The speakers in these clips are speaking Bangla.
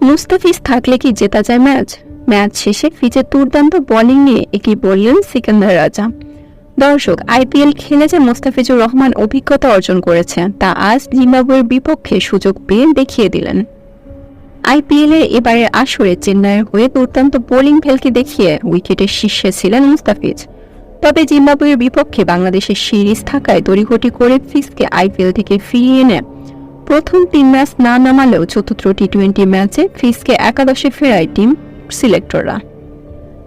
মুস্তাফিজ থাকলে কি জেতা যায় ম্যাচ? ম্যাচ শেষে ফিজের দুর্দান্ত বোলিং নিয়ে একই বললেন সিকান্দার রাজা। দর্শক, আইপিএল খেলে যে মুস্তাফিজুর রহমান অভিজ্ঞতা অর্জন করেছে তা আজ জিম্বাবুয়ের বিপক্ষে সুযোগ পেয়ে দেখিয়ে দিলেন। আইপিএলের এবারের আসরে চেন্নাইয়ের হয়ে দুর্দান্ত বোলিং ভেলকি দেখিয়ে উইকেটের শীর্ষে ছিলেন মুস্তাফিজ। তবে জিম্বাবুয়ের বিপক্ষে বাংলাদেশের সিরিজ থাকায় তড়িঘড়ি করে ফিজকে আইপিএল থেকে ফিরিয়ে এনে প্রথম 3 ম্যাচ না নামালেও চতুর্থ টি-20 ম্যাচে ফিজকে একাদশে ফেরায় টিম সিলেক্টররা।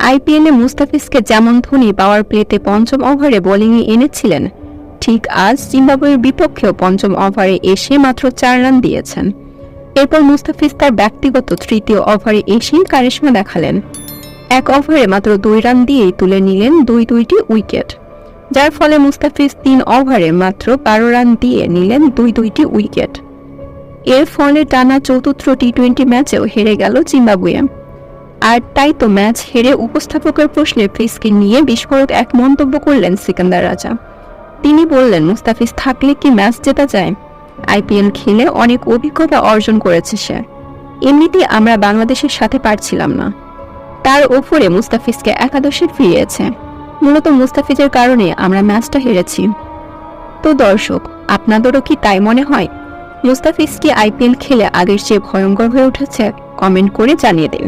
আইপিএলে মুস্তাফিজকে যেমন ধোনি পাওয়ার প্লেতে পঞ্চম ওভারে বোলিংয়ে এনেছিলেন, ঠিক আজ জিম্বাবুয়ের বিপক্ষেও পঞ্চম ওভারে এসে মাত্র 4 রান দিয়েছেন। এরপর মুস্তাফিজ তার ব্যক্তিগত তৃতীয় ওভারে এসেই কারিশমা দেখালেন। 1 ওভারে মাত্র 2 রান দিয়েই তুলে নিলেন 2টি উইকেট, যার ফলে মুস্তাফিজ 3 ওভারে মাত্র 12 রান দিয়ে নিলেন 2টি উইকেট। এর ফলে টানা চতুর্থ টি-20 ম্যাচেও হেরে গেল জিম্বাবুয়ে। আর তাই তো ম্যাচ হেরে উপস্থাপকের প্রশ্নে ফিজকে নিয়ে বিস্ফোরক এক মন্তব্য করলেন সিকান্দার রাজা। তিনি বললেন, মুস্তাফিজ থাকলে কি ম্যাচ জেতা যায়? আইপিএল খেলে অনেক অভিজ্ঞতা অর্জন করেছে সে। এমনিতেই আমরা বাংলাদেশের সাথে পারছিলাম না, তার ওপরে মুস্তাফিজকে একাদশে ফিরিয়েছে। মূলত মুস্তাফিজের কারণে আমরা ম্যাচটা হেরেছি। তো দর্শক, আপনাদেরও কি তাই মনে হয়? মুস্তাফিজ কি আইপিএল খেলে আগের চেয়ে ভয়ঙ্কর হয়ে উঠেছে? কমেন্ট করে জানিয়ে দিন।